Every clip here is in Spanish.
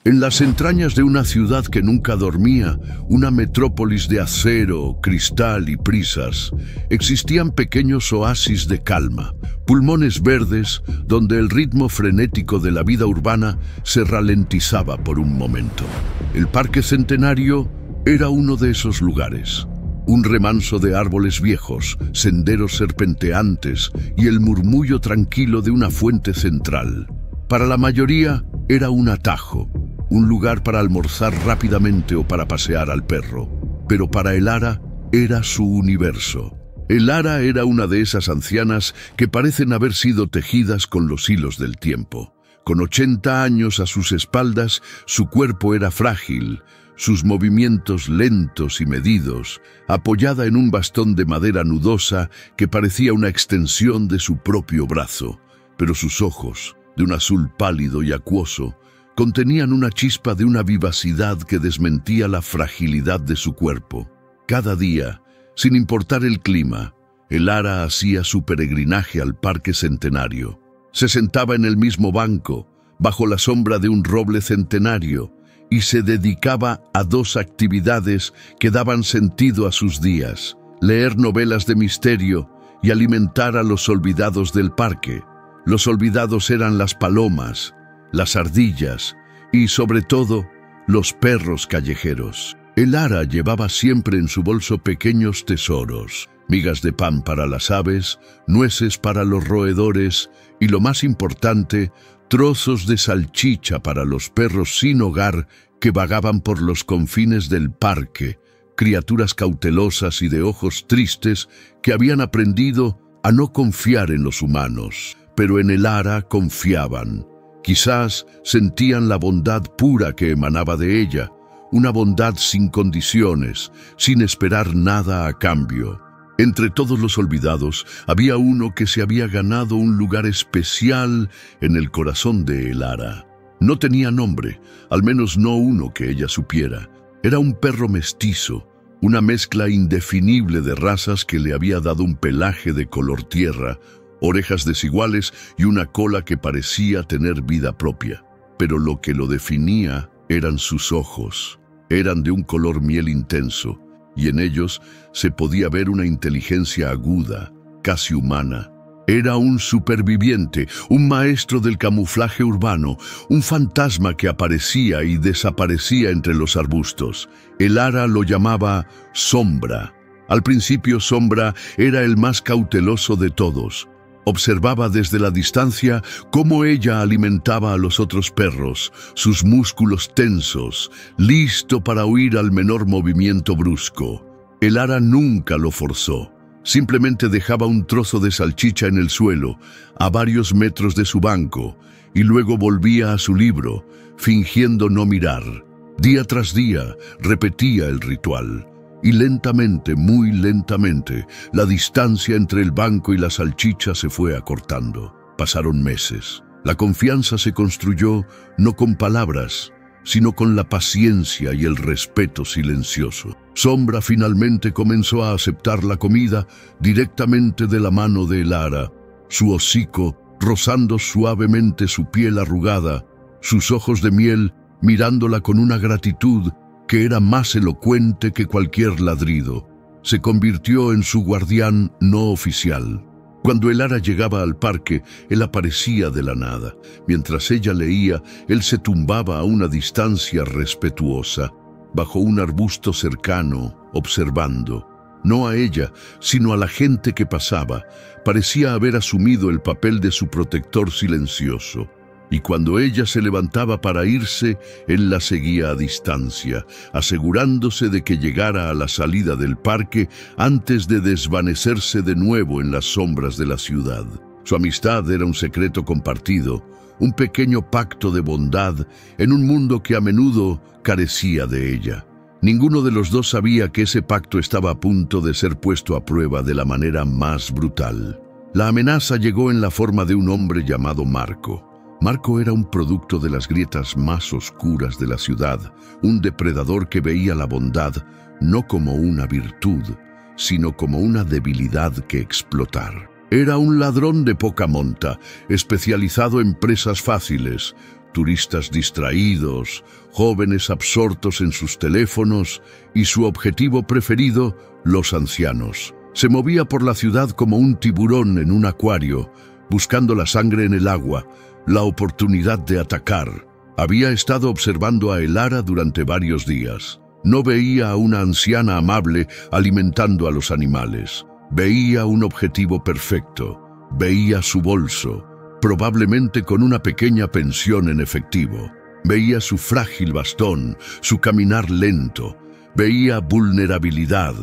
En las entrañas de una ciudad que nunca dormía, una metrópolis de acero, cristal y prisas, existían pequeños oasis de calma, pulmones verdes donde el ritmo frenético de la vida urbana se ralentizaba por un momento. El Parque Centenario era uno de esos lugares. Un remanso de árboles viejos, senderos serpenteantes y el murmullo tranquilo de una fuente central. Para la mayoría era un atajo, un lugar para almorzar rápidamente o para pasear al perro. Pero para Elara era su universo. Elara era una de esas ancianas que parecen haber sido tejidas con los hilos del tiempo. Con 80 años a sus espaldas, su cuerpo era frágil, sus movimientos lentos y medidos, apoyada en un bastón de madera nudosa que parecía una extensión de su propio brazo. Pero sus ojos, de un azul pálido y acuoso, contenían una chispa de una vivacidad que desmentía la fragilidad de su cuerpo. Cada día, sin importar el clima, Elara hacía su peregrinaje al Parque Centenario. Se sentaba en el mismo banco, bajo la sombra de un roble centenario, y se dedicaba a dos actividades que daban sentido a sus días: leer novelas de misterio y alimentar a los olvidados del parque. Los olvidados eran las palomas, las ardillas y, sobre todo, los perros callejeros. Elara llevaba siempre en su bolso pequeños tesoros: migas de pan para las aves, nueces para los roedores y, lo más importante, trozos de salchicha para los perros sin hogar que vagaban por los confines del parque, criaturas cautelosas y de ojos tristes que habían aprendido a no confiar en los humanos, pero en Elara confiaban. Quizás sentían la bondad pura que emanaba de ella, una bondad sin condiciones, sin esperar nada a cambio. Entre todos los olvidados, había uno que se había ganado un lugar especial en el corazón de Elara. No tenía nombre, al menos no uno que ella supiera. Era un perro mestizo, una mezcla indefinible de razas que le había dado un pelaje de color tierra, orejas desiguales y una cola que parecía tener vida propia. Pero lo que lo definía eran sus ojos. Eran de un color miel intenso, y en ellos se podía ver una inteligencia aguda, casi humana. Era un superviviente, un maestro del camuflaje urbano, un fantasma que aparecía y desaparecía entre los arbustos. Elara lo llamaba Sombra. Al principio Sombra era el más cauteloso de todos. Observaba desde la distancia cómo ella alimentaba a los otros perros, sus músculos tensos, listo para huir al menor movimiento brusco. Elara nunca lo forzó. Simplemente dejaba un trozo de salchicha en el suelo, a varios metros de su banco, y luego volvía a su libro, fingiendo no mirar. Día tras día repetía el ritual. Y lentamente, muy lentamente, la distancia entre el banco y la salchicha se fue acortando. Pasaron meses. La confianza se construyó no con palabras, sino con la paciencia y el respeto silencioso. Sombra finalmente comenzó a aceptar la comida directamente de la mano de Elara, su hocico rozando suavemente su piel arrugada, sus ojos de miel mirándola con una gratitud que era más elocuente que cualquier ladrido. Se convirtió en su guardián no oficial. Cuando Elara llegaba al parque, él aparecía de la nada. Mientras ella leía, él se tumbaba a una distancia respetuosa, bajo un arbusto cercano, observando. No a ella, sino a la gente que pasaba. Parecía haber asumido el papel de su protector silencioso. Y cuando ella se levantaba para irse, él la seguía a distancia, asegurándose de que llegara a la salida del parque antes de desvanecerse de nuevo en las sombras de la ciudad. Su amistad era un secreto compartido, un pequeño pacto de bondad en un mundo que a menudo carecía de ella. Ninguno de los dos sabía que ese pacto estaba a punto de ser puesto a prueba de la manera más brutal. La amenaza llegó en la forma de un hombre llamado Marco. Marco era un producto de las grietas más oscuras de la ciudad, un depredador que veía la bondad no como una virtud, sino como una debilidad que explotar. Era un ladrón de poca monta, especializado en presas fáciles, turistas distraídos, jóvenes absortos en sus teléfonos y su objetivo preferido, los ancianos. Se movía por la ciudad como un tiburón en un acuario, buscando la sangre en el agua, la oportunidad de atacar. Había estado observando a Elara durante varios días. No veía a una anciana amable alimentando a los animales. Veía un objetivo perfecto. Veía su bolso, probablemente con una pequeña pensión en efectivo. Veía su frágil bastón, su caminar lento. Veía vulnerabilidad.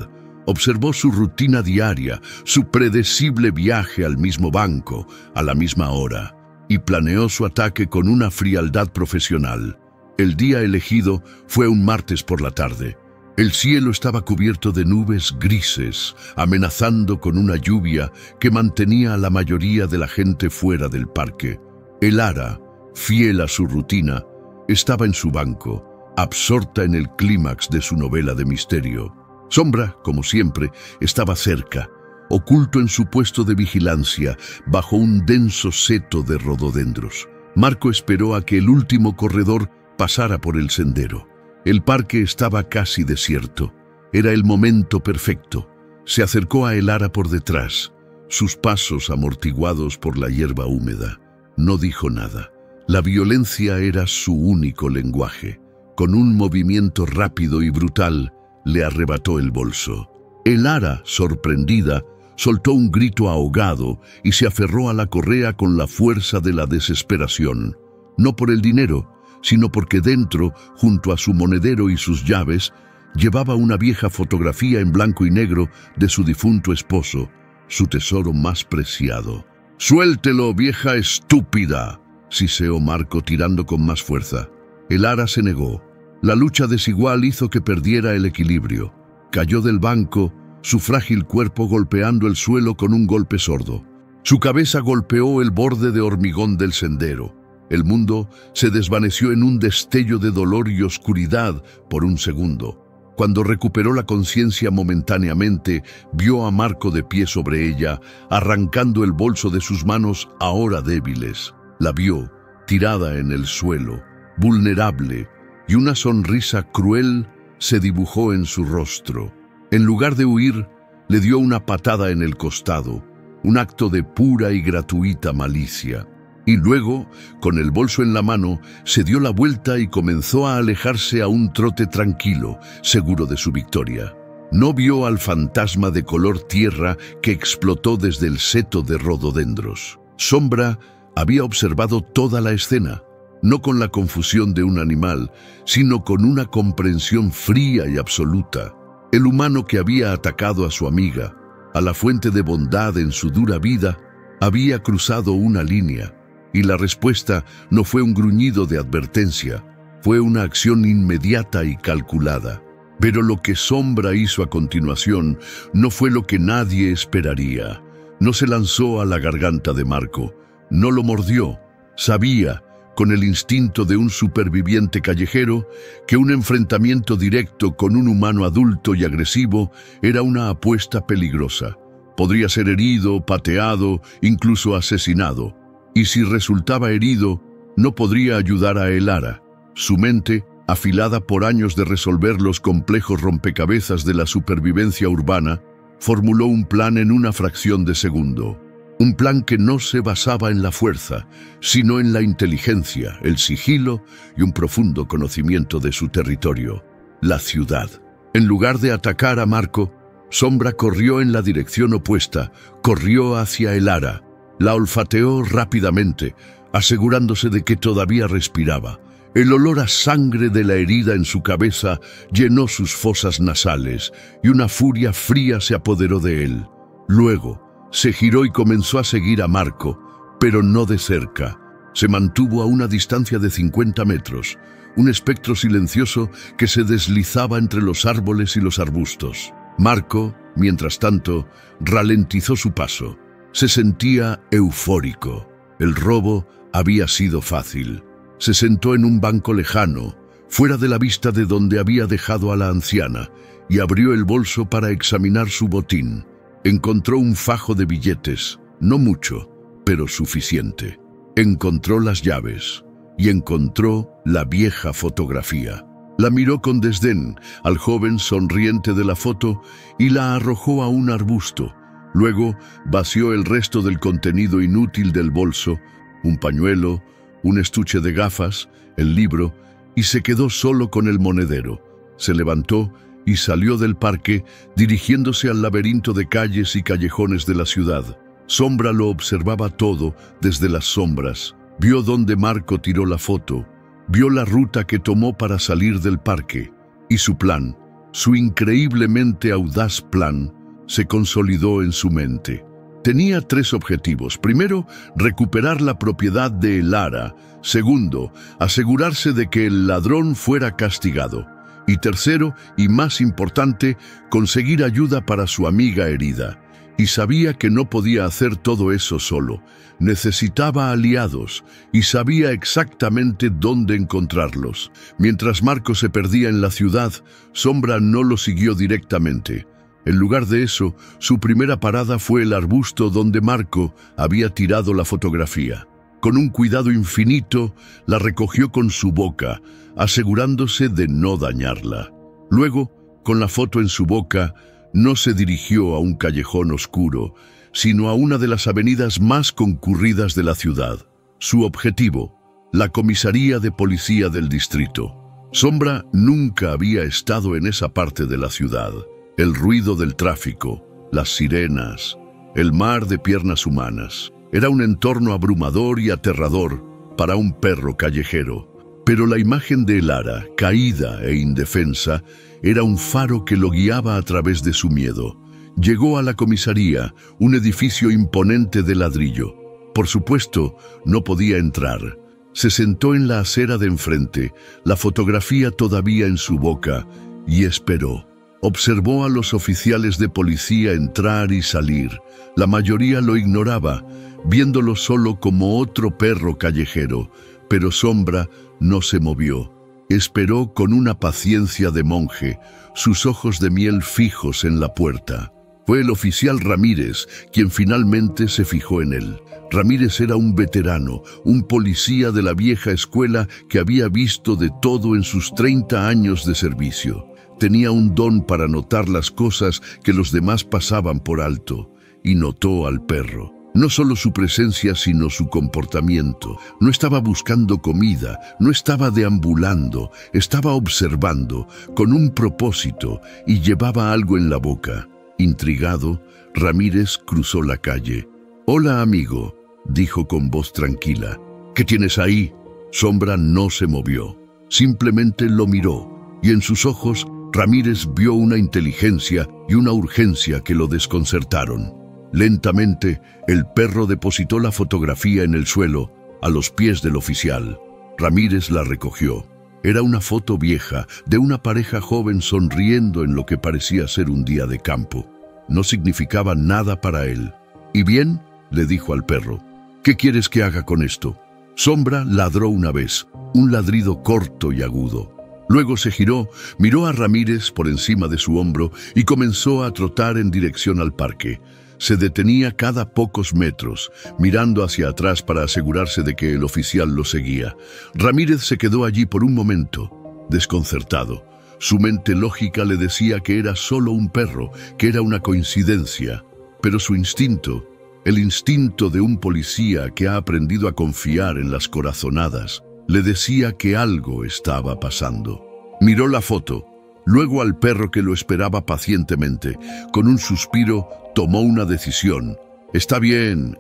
Observó su rutina diaria, su predecible viaje al mismo banco, a la misma hora, y planeó su ataque con una frialdad profesional. El día elegido fue un martes por la tarde. El cielo estaba cubierto de nubes grises, amenazando con una lluvia que mantenía a la mayoría de la gente fuera del parque. Elara, fiel a su rutina, estaba en su banco, absorta en el clímax de su novela de misterio. Sombra, como siempre, estaba cerca, oculto en su puesto de vigilancia, bajo un denso seto de rododendros. Marco esperó a que el último corredor pasara por el sendero. El parque estaba casi desierto. Era el momento perfecto. Se acercó a Elara por detrás, sus pasos amortiguados por la hierba húmeda. No dijo nada. La violencia era su único lenguaje. Con un movimiento rápido y brutal, le arrebató el bolso. Elara, sorprendida, soltó un grito ahogado y se aferró a la correa con la fuerza de la desesperación. No por el dinero, sino porque dentro, junto a su monedero y sus llaves, llevaba una vieja fotografía en blanco y negro de su difunto esposo, su tesoro más preciado. «¡Suéltelo, vieja estúpida!», siseó Marco tirando con más fuerza. Elara se negó. La lucha desigual hizo que perdiera el equilibrio. Cayó del banco, su frágil cuerpo golpeando el suelo con un golpe sordo. Su cabeza golpeó el borde de hormigón del sendero. El mundo se desvaneció en un destello de dolor y oscuridad por un segundo. Cuando recuperó la conciencia momentáneamente, vio a Marco de pie sobre ella, arrancando el bolso de sus manos ahora débiles. La vio, tirada en el suelo, vulnerable, y una sonrisa cruel se dibujó en su rostro. En lugar de huir, le dio una patada en el costado, un acto de pura y gratuita malicia. Y luego, con el bolso en la mano, se dio la vuelta y comenzó a alejarse a un trote tranquilo, seguro de su victoria. No vio al fantasma de color tierra que explotó desde el seto de rododendros. Sombra había observado toda la escena, no con la confusión de un animal, sino con una comprensión fría y absoluta. El humano que había atacado a su amiga, a la fuente de bondad en su dura vida, había cruzado una línea. Y la respuesta no fue un gruñido de advertencia, fue una acción inmediata y calculada. Pero lo que Sombra hizo a continuación no fue lo que nadie esperaría. No se lanzó a la garganta de Marco, no lo mordió. Sabía, con el instinto de un superviviente callejero, que un enfrentamiento directo con un humano adulto y agresivo era una apuesta peligrosa. Podría ser herido, pateado, incluso asesinado. Y si resultaba herido, no podría ayudar a Elara. Su mente, afilada por años de resolver los complejos rompecabezas de la supervivencia urbana, formuló un plan en una fracción de segundo. Un plan que no se basaba en la fuerza, sino en la inteligencia, el sigilo y un profundo conocimiento de su territorio, la ciudad. En lugar de atacar a Marco, Sombra corrió en la dirección opuesta, corrió hacia Elara. La olfateó rápidamente, asegurándose de que todavía respiraba. El olor a sangre de la herida en su cabeza llenó sus fosas nasales y una furia fría se apoderó de él. Luego, se giró y comenzó a seguir a Marco, pero no de cerca. Se mantuvo a una distancia de 50 metros, un espectro silencioso que se deslizaba entre los árboles y los arbustos. Marco, mientras tanto, ralentizó su paso. Se sentía eufórico. El robo había sido fácil. Se sentó en un banco lejano, fuera de la vista de donde había dejado a la anciana, y abrió el bolso para examinar su botín. Encontró un fajo de billetes, no mucho, pero suficiente. Encontró las llaves, y encontró la vieja fotografía. La miró con desdén al joven sonriente de la foto y la arrojó a un arbusto. Luego vació el resto del contenido inútil del bolso, un pañuelo, un estuche de gafas, el libro, y se quedó solo con el monedero. Se levantó y salió del parque, dirigiéndose al laberinto de calles y callejones de la ciudad. Sombra lo observaba todo desde las sombras. Vio dónde Marco tiró la foto, vio la ruta que tomó para salir del parque, y su plan, su increíblemente audaz plan, se consolidó en su mente. Tenía 3 objetivos. Primero, recuperar la propiedad de Lara. Segundo, asegurarse de que el ladrón fuera castigado. Y tercero, y más importante, conseguir ayuda para su amiga herida. Y sabía que no podía hacer todo eso solo. Necesitaba aliados y sabía exactamente dónde encontrarlos. Mientras Marco se perdía en la ciudad, Sombra no lo siguió directamente. En lugar de eso, su primera parada fue el arbusto donde Marco había tirado la fotografía. Con un cuidado infinito, la recogió con su boca, asegurándose de no dañarla. Luego, con la foto en su boca, no se dirigió a un callejón oscuro, sino a una de las avenidas más concurridas de la ciudad. Su objetivo, la comisaría de policía del distrito. Sombra nunca había estado en esa parte de la ciudad. El ruido del tráfico, las sirenas, el mar de piernas humanas. Era un entorno abrumador y aterrador para un perro callejero. Pero la imagen de Lara, caída e indefensa, era un faro que lo guiaba a través de su miedo. Llegó a la comisaría, un edificio imponente de ladrillo. Por supuesto, no podía entrar. Se sentó en la acera de enfrente, la fotografía todavía en su boca, y esperó. Observó a los oficiales de policía entrar y salir. La mayoría lo ignoraba, viéndolo solo como otro perro callejero, pero Sombra no se movió. Esperó con una paciencia de monje, sus ojos de miel fijos en la puerta. Fue el oficial Ramírez quien finalmente se fijó en él. Ramírez era un veterano, un policía de la vieja escuela que había visto de todo en sus 30 años de servicio. Tenía un don para notar las cosas que los demás pasaban por alto, y notó al perro. No solo su presencia, sino su comportamiento. No estaba buscando comida, no estaba deambulando, estaba observando, con un propósito, y llevaba algo en la boca. Intrigado, Ramírez cruzó la calle. «Hola, amigo», dijo con voz tranquila. «¿Qué tienes ahí?» Sombra no se movió, simplemente lo miró, y en sus ojos Ramírez vio una inteligencia y una urgencia que lo desconcertaron. Lentamente, el perro depositó la fotografía en el suelo, a los pies del oficial. Ramírez la recogió. Era una foto vieja de una pareja joven sonriendo en lo que parecía ser un día de campo. No significaba nada para él. «¿Y bien?», le dijo al perro. «¿Qué quieres que haga con esto?». Sombra ladró una vez, un ladrido corto y agudo. Luego se giró, miró a Ramírez por encima de su hombro y comenzó a trotar en dirección al parque. Se detenía cada pocos metros, mirando hacia atrás para asegurarse de que el oficial lo seguía. Ramírez se quedó allí por un momento, desconcertado. Su mente lógica le decía que era solo un perro, que era una coincidencia. Pero su instinto, el instinto de un policía que ha aprendido a confiar en las corazonadas, le decía que algo estaba pasando. Miró la foto, luego al perro que lo esperaba pacientemente. Con un suspiro, tomó una decisión. Está bien,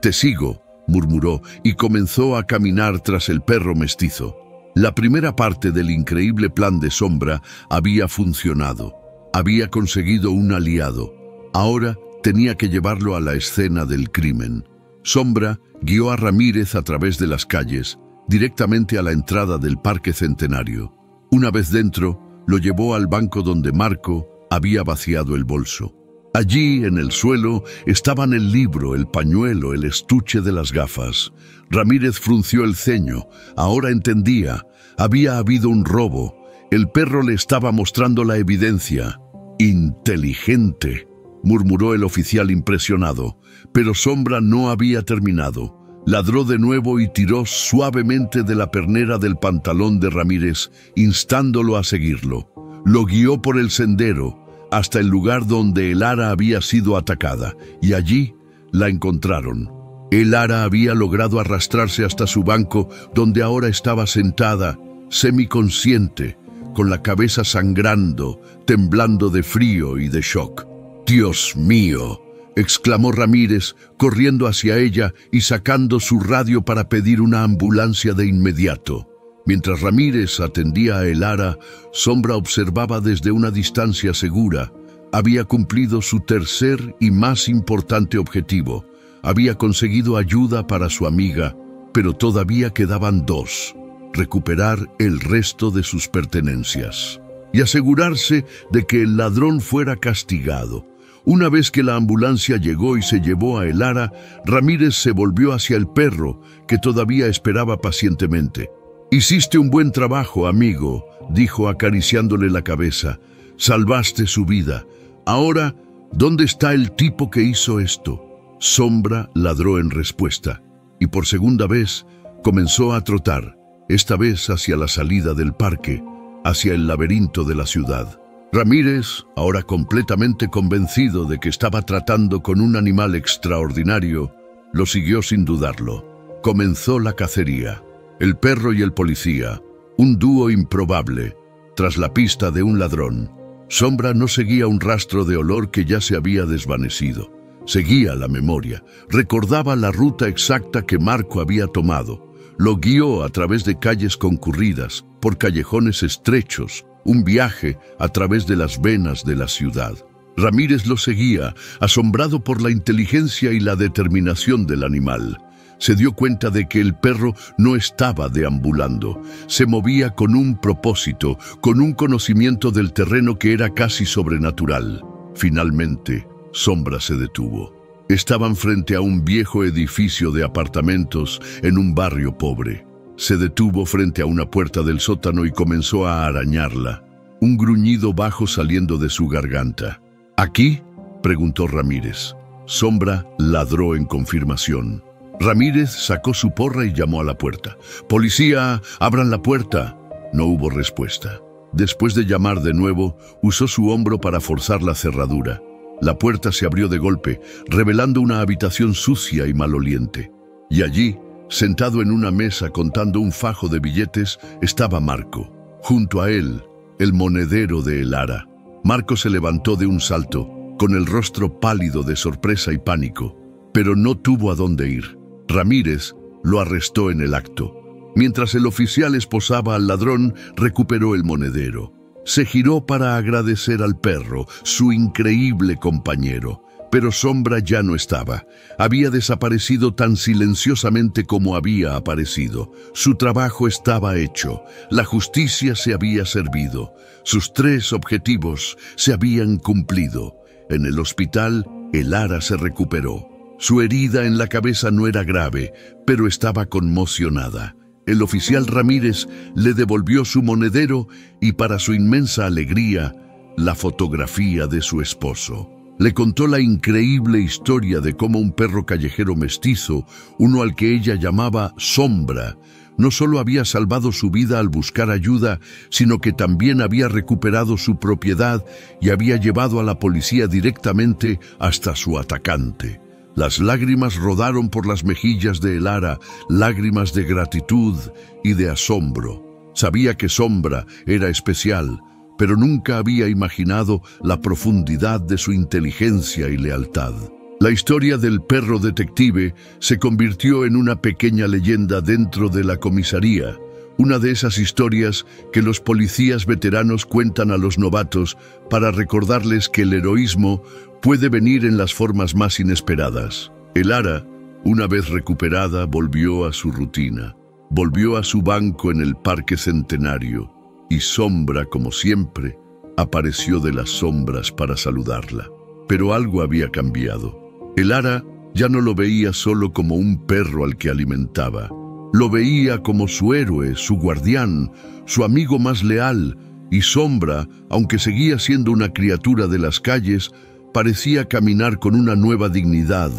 te sigo», murmuró, y comenzó a caminar tras el perro mestizo. La primera parte del increíble plan de Sombra había funcionado. Había conseguido un aliado. Ahora tenía que llevarlo a la escena del crimen. Sombra guió a Ramírez a través de las calles, directamente a la entrada del Parque Centenario. Una vez dentro, lo llevó al banco donde Marco había vaciado el bolso. Allí, en el suelo, estaban el libro, el pañuelo, el estuche de las gafas. Ramírez frunció el ceño. Ahora entendía. Había habido un robo. El perro le estaba mostrando la evidencia. «Inteligente», murmuró el oficial impresionado. Pero Sombra no había terminado. Ladró de nuevo y tiró suavemente de la pernera del pantalón de Ramírez, instándolo a seguirlo. Lo guió por el sendero hasta el lugar donde el ara había sido atacada, y allí la encontraron. El ara había logrado arrastrarse hasta su banco, donde ahora estaba sentada, semiconsciente, con la cabeza sangrando, temblando de frío y de shock. «¡Dios mío!», exclamó Ramírez, corriendo hacia ella y sacando su radio para pedir una ambulancia de inmediato. Mientras Ramírez atendía a el ara, Sombra observaba desde una distancia segura. Había cumplido su tercer y más importante objetivo. Había conseguido ayuda para su amiga, pero todavía quedaban dos: recuperar el resto de sus pertenencias y asegurarse de que el ladrón fuera castigado. Una vez que la ambulancia llegó y se llevó a el ara, Ramírez se volvió hacia el perro, que todavía esperaba pacientemente. «Hiciste un buen trabajo, amigo», dijo acariciándole la cabeza. «Salvaste su vida. Ahora, ¿dónde está el tipo que hizo esto?». Sombra ladró en respuesta, y por segunda vez comenzó a trotar, esta vez hacia la salida del parque, hacia el laberinto de la ciudad. Ramírez, ahora completamente convencido de que estaba tratando con un animal extraordinario, lo siguió sin dudarlo. Comenzó la cacería. El perro y el policía, un dúo improbable, tras la pista de un ladrón. Sombra no seguía un rastro de olor que ya se había desvanecido. Seguía la memoria, recordaba la ruta exacta que Marco había tomado. Lo guió a través de calles concurridas, por callejones estrechos, un viaje a través de las venas de la ciudad. Ramírez lo seguía, asombrado por la inteligencia y la determinación del animal. Se dio cuenta de que el perro no estaba deambulando, se movía con un propósito, con un conocimiento del terreno que era casi sobrenatural. Finalmente, Sombra se detuvo. Estaban frente a un viejo edificio de apartamentos en un barrio pobre. Se detuvo frente a una puerta del sótano y comenzó a arañarla, un gruñido bajo saliendo de su garganta. «¿Aquí?», preguntó Ramírez. Sombra ladró en confirmación. Ramírez sacó su porra y llamó a la puerta. «¡Policía, abran la puerta!». No hubo respuesta. Después de llamar de nuevo, usó su hombro para forzar la cerradura. La puerta se abrió de golpe, revelando una habitación sucia y maloliente. Y allí, sentado en una mesa contando un fajo de billetes, estaba Marco. Junto a él, el monedero de el ara. Marco se levantó de un salto, con el rostro pálido de sorpresa y pánico, pero no tuvo a dónde ir. Ramírez lo arrestó en el acto. Mientras el oficial esposaba al ladrón, recuperó el monedero. Se giró para agradecer al perro, su increíble compañero. Pero Sombra ya no estaba. Había desaparecido tan silenciosamente como había aparecido. Su trabajo estaba hecho. La justicia se había servido. Sus 3 objetivos se habían cumplido. En el hospital, el ara se recuperó. Su herida en la cabeza no era grave, pero estaba conmocionada. El oficial Ramírez le devolvió su monedero y, para su inmensa alegría, la fotografía de su esposo. Le contó la increíble historia de cómo un perro callejero mestizo, uno al que ella llamaba Sombra, no solo había salvado su vida al buscar ayuda, sino que también había recuperado su propiedad y había llevado a la policía directamente hasta su atacante. Las lágrimas rodaron por las mejillas de el ara, lágrimas de gratitud y de asombro. Sabía que Sombra era especial, pero nunca había imaginado la profundidad de su inteligencia y lealtad. La historia del perro detective se convirtió en una pequeña leyenda dentro de la comisaría, una de esas historias que los policías veteranos cuentan a los novatos para recordarles que el heroísmo puede venir en las formas más inesperadas. El ara, una vez recuperada, volvió a su rutina, volvió a su banco en el Parque Centenario, y Sombra, como siempre, apareció de las sombras para saludarla. Pero algo había cambiado. El ara ya no lo veía solo como un perro al que alimentaba. Lo veía como su héroe, su guardián, su amigo más leal, y Sombra, aunque seguía siendo una criatura de las calles, parecía caminar con una nueva dignidad,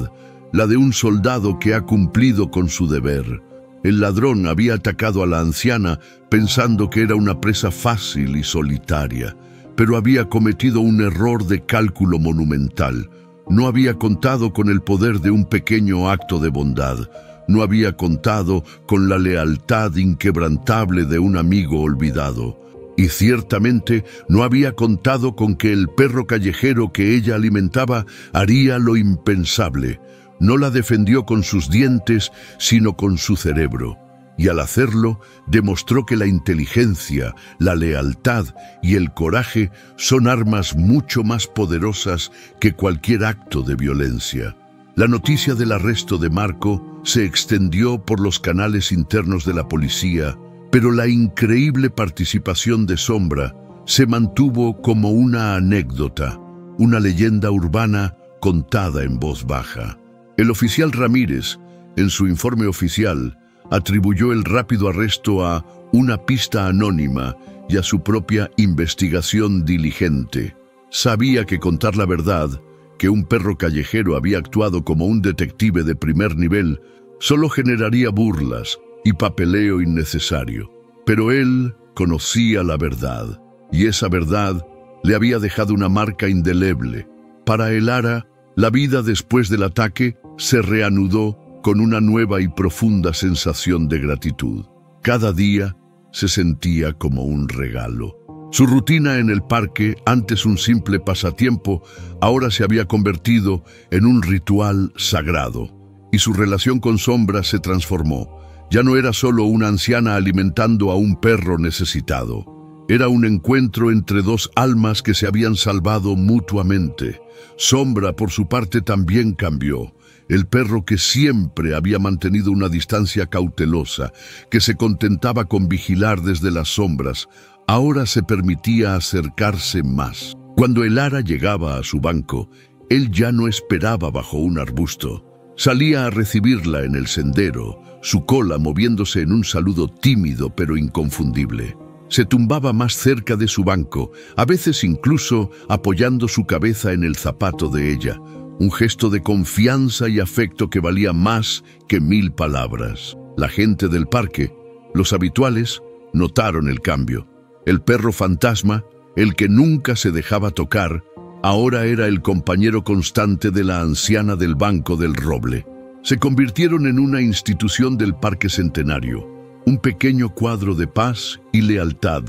la de un soldado que ha cumplido con su deber. El ladrón había atacado a la anciana pensando que era una presa fácil y solitaria, pero había cometido un error de cálculo monumental. No había contado con el poder de un pequeño acto de bondad. No había contado con la lealtad inquebrantable de un amigo olvidado. Y ciertamente no había contado con que el perro callejero que ella alimentaba haría lo impensable. No la defendió con sus dientes, sino con su cerebro. Y al hacerlo, demostró que la inteligencia, la lealtad y el coraje son armas mucho más poderosas que cualquier acto de violencia. La noticia del arresto de Marco se extendió por los canales internos de la policía, pero la increíble participación de Sombra se mantuvo como una anécdota, una leyenda urbana contada en voz baja. El oficial Ramírez, en su informe oficial, atribuyó el rápido arresto a una pista anónima y a su propia investigación diligente. Sabía que contar la verdad, que un perro callejero había actuado como un detective de primer nivel, solo generaría burlas y papeleo innecesario. Pero él conocía la verdad, y esa verdad le había dejado una marca indeleble. Para el Ara, la vida después del ataque se reanudó con una nueva y profunda sensación de gratitud. Cada día se sentía como un regalo. Su rutina en el parque, antes un simple pasatiempo, ahora se había convertido en un ritual sagrado. Y su relación con Sombra se transformó. Ya no era solo una anciana alimentando a un perro necesitado. Era un encuentro entre dos almas que se habían salvado mutuamente. Sombra, por su parte, también cambió. El perro, que siempre había mantenido una distancia cautelosa, que se contentaba con vigilar desde las sombras, ahora se permitía acercarse más. Cuando el Ara llegaba a su banco, él ya no esperaba bajo un arbusto. Salía a recibirla en el sendero, su cola moviéndose en un saludo tímido pero inconfundible. Se tumbaba más cerca de su banco, a veces incluso apoyando su cabeza en el zapato de ella, un gesto de confianza y afecto que valía más que 1000 palabras. La gente del parque, los habituales, notaron el cambio. El perro fantasma, el que nunca se dejaba tocar, ahora era el compañero constante de la anciana del Banco del Roble. Se convirtieron en una institución del Parque Centenario, un pequeño cuadro de paz y lealtad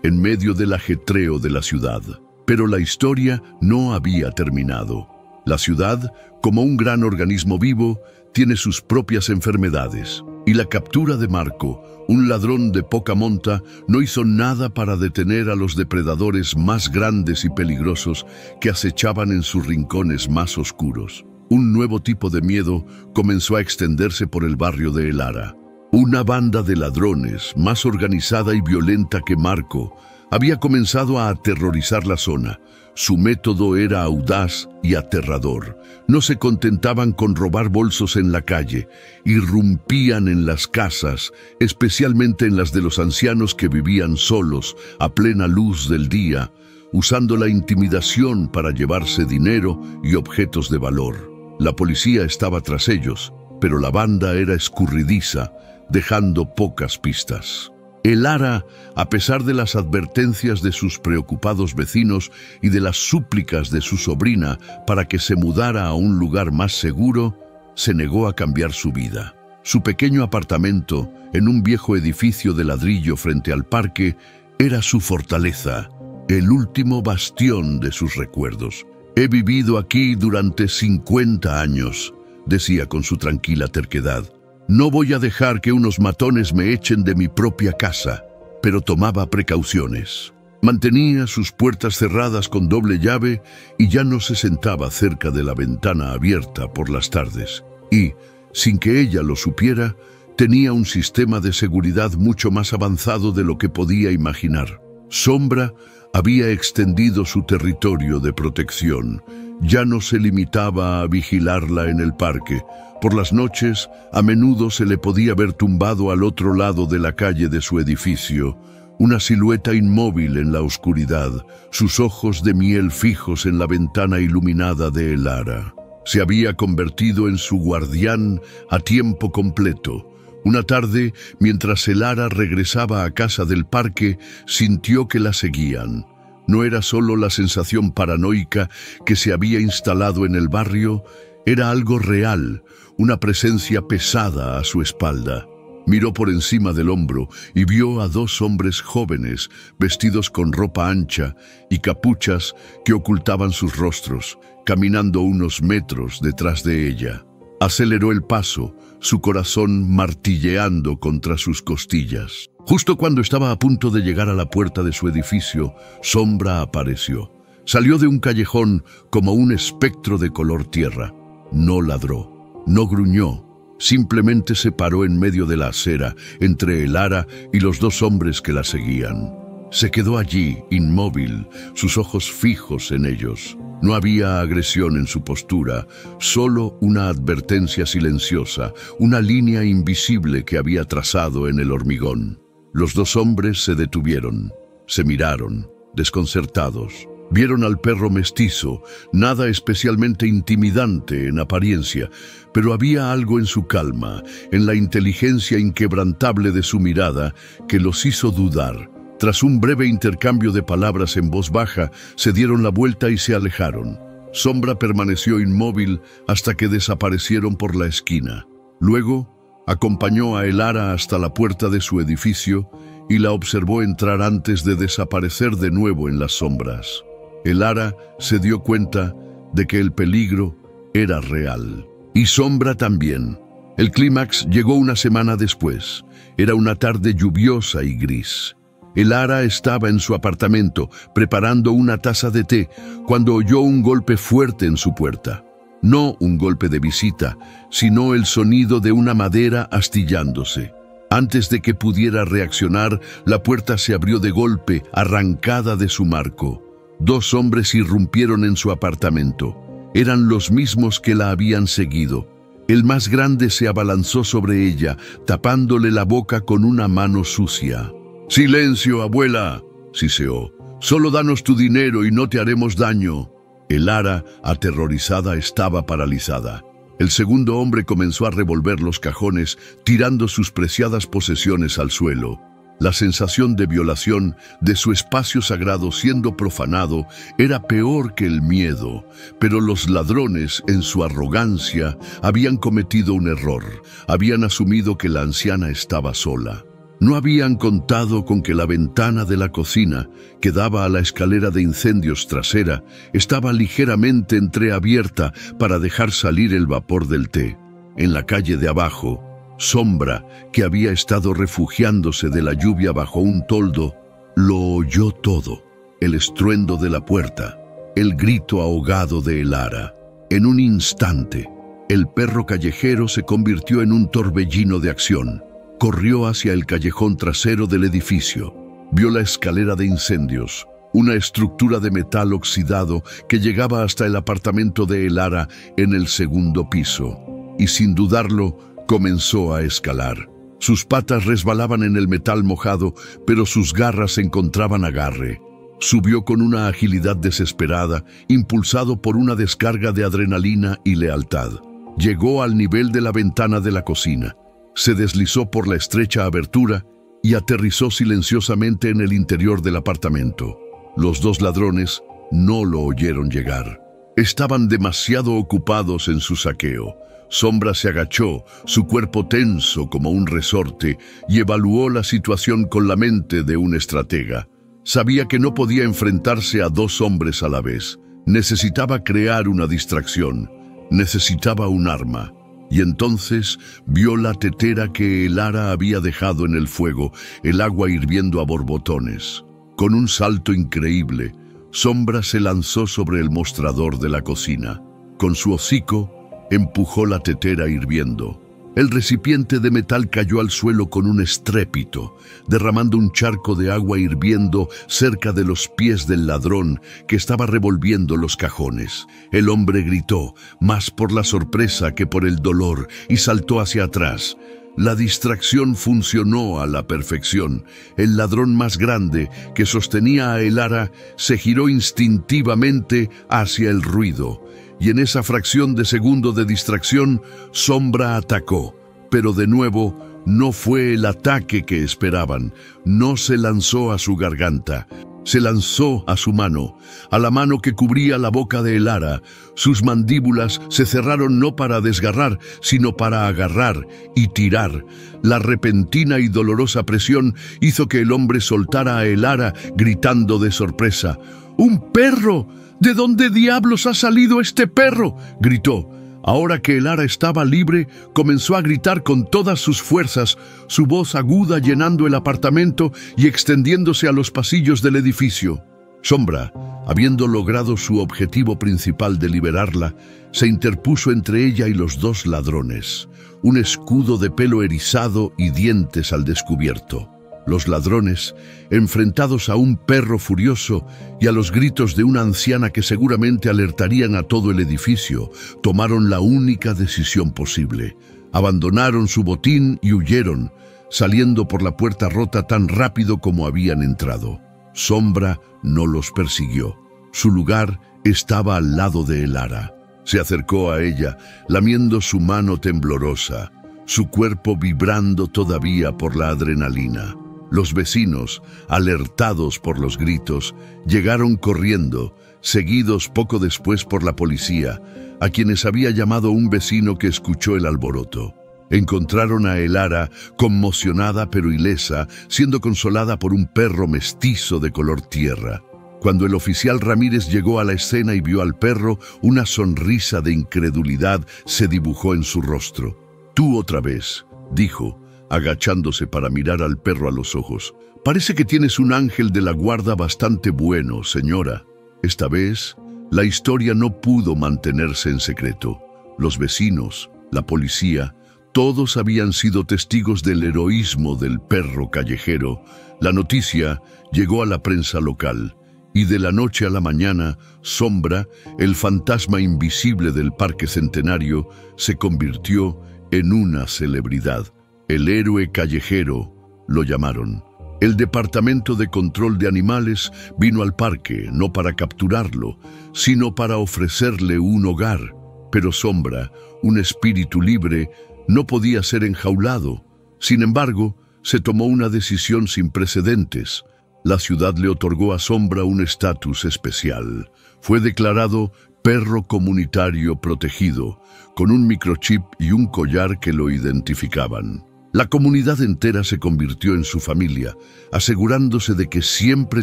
en medio del ajetreo de la ciudad. Pero la historia no había terminado. La ciudad, como un gran organismo vivo, tiene sus propias enfermedades. Y la captura de Marco, un ladrón de poca monta, no hizo nada para detener a los depredadores más grandes y peligrosos que acechaban en sus rincones más oscuros. Un nuevo tipo de miedo comenzó a extenderse por el barrio de El Ara. Una banda de ladrones, más organizada y violenta que Marco, había comenzado a aterrorizar la zona. Su método era audaz y aterrador. No se contentaban con robar bolsos en la calle, irrumpían en las casas, especialmente en las de los ancianos que vivían solos, a plena luz del día, usando la intimidación para llevarse dinero y objetos de valor. La policía estaba tras ellos, pero la banda era escurridiza, dejando pocas pistas. El Ara, a pesar de las advertencias de sus preocupados vecinos y de las súplicas de su sobrina para que se mudara a un lugar más seguro, se negó a cambiar su vida. Su pequeño apartamento, en un viejo edificio de ladrillo frente al parque, era su fortaleza, el último bastión de sus recuerdos. «He vivido aquí durante 50 años», decía con su tranquila terquedad. «No voy a dejar que unos matones me echen de mi propia casa», pero tomaba precauciones. Mantenía sus puertas cerradas con doble llave y ya no se sentaba cerca de la ventana abierta por las tardes. Y, sin que ella lo supiera, tenía un sistema de seguridad mucho más avanzado de lo que podía imaginar. Sombra había extendido su territorio de protección. Ya no se limitaba a vigilarla en el parque. Por las noches, a menudo se le podía ver tumbado al otro lado de la calle de su edificio, una silueta inmóvil en la oscuridad, sus ojos de miel fijos en la ventana iluminada de El Ara. Se había convertido en su guardián a tiempo completo. Una tarde, mientras Elara regresaba a casa del parque, sintió que la seguían. No era solo la sensación paranoica que se había instalado en el barrio, era algo real, una presencia pesada a su espalda. Miró por encima del hombro y vio a dos hombres jóvenes, vestidos con ropa ancha y capuchas que ocultaban sus rostros, caminando unos metros detrás de ella. Aceleró el paso, su corazón martilleando contra sus costillas. Justo cuando estaba a punto de llegar a la puerta de su edificio, Sombra apareció. Salió de un callejón como un espectro de color tierra. No ladró, no gruñó, simplemente se paró en medio de la acera, entre Elara y los dos hombres que la seguían. Se quedó allí, inmóvil, sus ojos fijos en ellos. No había agresión en su postura, solo una advertencia silenciosa, una línea invisible que había trazado en el hormigón. Los dos hombres se detuvieron, se miraron, desconcertados. Vieron al perro mestizo, nada especialmente intimidante en apariencia, pero había algo en su calma, en la inteligencia inquebrantable de su mirada, que los hizo dudar. Tras un breve intercambio de palabras en voz baja, se dieron la vuelta y se alejaron. Sombra permaneció inmóvil hasta que desaparecieron por la esquina. Luego, acompañó a Elara hasta la puerta de su edificio y la observó entrar antes de desaparecer de nuevo en las sombras. Elara se dio cuenta de que el peligro era real. Y Sombra también. El clímax llegó una semana después. Era una tarde lluviosa y gris. Elara estaba en su apartamento, preparando una taza de té, cuando oyó un golpe fuerte en su puerta. No un golpe de visita, sino el sonido de una madera astillándose. Antes de que pudiera reaccionar, la puerta se abrió de golpe, arrancada de su marco. Dos hombres irrumpieron en su apartamento. Eran los mismos que la habían seguido. El más grande se abalanzó sobre ella, tapándole la boca con una mano sucia. «¡Silencio, abuela!», siseó. «Solo danos tu dinero y no te haremos daño». Elara, aterrorizada, estaba paralizada. El segundo hombre comenzó a revolver los cajones, tirando sus preciadas posesiones al suelo. La sensación de violación de su espacio sagrado siendo profanado era peor que el miedo, pero los ladrones, en su arrogancia, habían cometido un error. Habían asumido que la anciana estaba sola. No habían contado con que la ventana de la cocina, que daba a la escalera de incendios trasera, estaba ligeramente entreabierta para dejar salir el vapor del té. En la calle de abajo, Sombra, que había estado refugiándose de la lluvia bajo un toldo, lo oyó todo: el estruendo de la puerta, el grito ahogado de Elara. En un instante, el perro callejero se convirtió en un torbellino de acción. Corrió hacia el callejón trasero del edificio. Vio la escalera de incendios, una estructura de metal oxidado que llegaba hasta el apartamento de Elara en el segundo piso. Y sin dudarlo, comenzó a escalar. Sus patas resbalaban en el metal mojado, pero sus garras encontraban agarre. Subió con una agilidad desesperada, impulsado por una descarga de adrenalina y lealtad. Llegó al nivel de la ventana de la cocina. Se deslizó por la estrecha abertura y aterrizó silenciosamente en el interior del apartamento. Los dos ladrones no lo oyeron llegar. Estaban demasiado ocupados en su saqueo. Sombra se agachó, su cuerpo tenso como un resorte, y evaluó la situación con la mente de un estratega. Sabía que no podía enfrentarse a dos hombres a la vez. Necesitaba crear una distracción. Necesitaba un arma. Y entonces vio la tetera que Elara había dejado en el fuego, el agua hirviendo a borbotones. Con un salto increíble, Sombra se lanzó sobre el mostrador de la cocina. Con su hocico, empujó la tetera hirviendo. El recipiente de metal cayó al suelo con un estrépito, derramando un charco de agua hirviendo cerca de los pies del ladrón que estaba revolviendo los cajones. El hombre gritó, más por la sorpresa que por el dolor, y saltó hacia atrás. La distracción funcionó a la perfección. El ladrón más grande, que sostenía a Elara, se giró instintivamente hacia el ruido. y en esa fracción de segundo de distracción, Sombra atacó. Pero de nuevo, no fue el ataque que esperaban. No se lanzó a su garganta. Se lanzó a su mano, a la mano que cubría la boca de Elara. Sus mandíbulas se cerraron no para desgarrar, sino para agarrar y tirar. La repentina y dolorosa presión hizo que el hombre soltara a Elara, gritando de sorpresa. ¡Un perro! ¿De dónde diablos ha salido este perro?, gritó. Ahora que Elara estaba libre, comenzó a gritar con todas sus fuerzas, su voz aguda llenando el apartamento y extendiéndose a los pasillos del edificio. Sombra, habiendo logrado su objetivo principal de liberarla, se interpuso entre ella y los dos ladrones, un escudo de pelo erizado y dientes al descubierto. Los ladrones, enfrentados a un perro furioso y a los gritos de una anciana que seguramente alertarían a todo el edificio, tomaron la única decisión posible. Abandonaron su botín y huyeron, saliendo por la puerta rota tan rápido como habían entrado. Sombra no los persiguió. Su lugar estaba al lado de Elara. Se acercó a ella, lamiendo su mano temblorosa, su cuerpo vibrando todavía por la adrenalina. Los vecinos, alertados por los gritos, llegaron corriendo, seguidos poco después por la policía, a quienes había llamado un vecino que escuchó el alboroto. Encontraron a Elara conmocionada pero ilesa, siendo consolada por un perro mestizo de color tierra. Cuando el oficial Ramírez llegó a la escena y vio al perro, una sonrisa de incredulidad se dibujó en su rostro. «Tú otra vez», dijo, agachándose para mirar al perro a los ojos. «Parece que tienes un ángel de la guarda bastante bueno, señora». Esta vez, la historia no pudo mantenerse en secreto. Los vecinos, la policía, todos habían sido testigos del heroísmo del perro callejero. La noticia llegó a la prensa local, y de la noche a la mañana, Sombra, el fantasma invisible del Parque Centenario, se convirtió en una celebridad. El héroe callejero, lo llamaron. El Departamento de Control de Animales vino al parque, no para capturarlo, sino para ofrecerle un hogar. Pero Sombra, un espíritu libre, no podía ser enjaulado. Sin embargo, se tomó una decisión sin precedentes. La ciudad le otorgó a Sombra un estatus especial. Fue declarado perro comunitario protegido, con un microchip y un collar que lo identificaban. La comunidad entera se convirtió en su familia, asegurándose de que siempre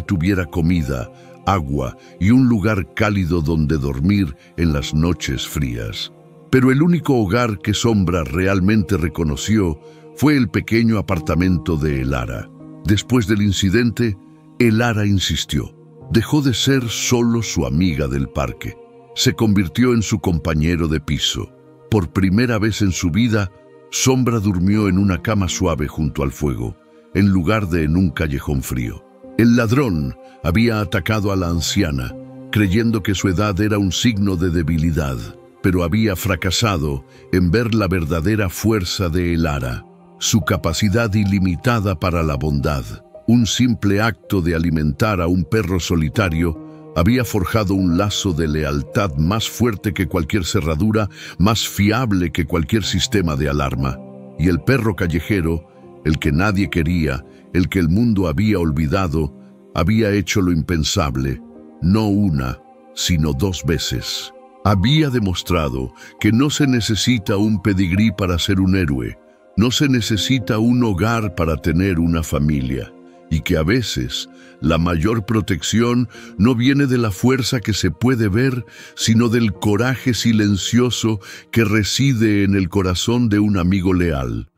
tuviera comida, agua y un lugar cálido donde dormir en las noches frías. Pero el único hogar que Sombra realmente reconoció fue el pequeño apartamento de Elara. Después del incidente, Elara insistió. Dejó de ser solo su amiga del parque. Se convirtió en su compañero de piso. Por primera vez en su vida, Sombra durmió en una cama suave junto al fuego, en lugar de en un callejón frío. El ladrón había atacado a la anciana, creyendo que su edad era un signo de debilidad, pero había fracasado en ver la verdadera fuerza de Elara, su capacidad ilimitada para la bondad. Un simple acto de alimentar a un perro solitario había forjado un lazo de lealtad más fuerte que cualquier cerradura, más fiable que cualquier sistema de alarma. Y el perro callejero, el que nadie quería, el que el mundo había olvidado, había hecho lo impensable, no una, sino 2 veces. Había demostrado que no se necesita un pedigrí para ser un héroe, no se necesita un hogar para tener una familia, y que a veces la mayor protección no viene de la fuerza que se puede ver, sino del coraje silencioso que reside en el corazón de un amigo leal.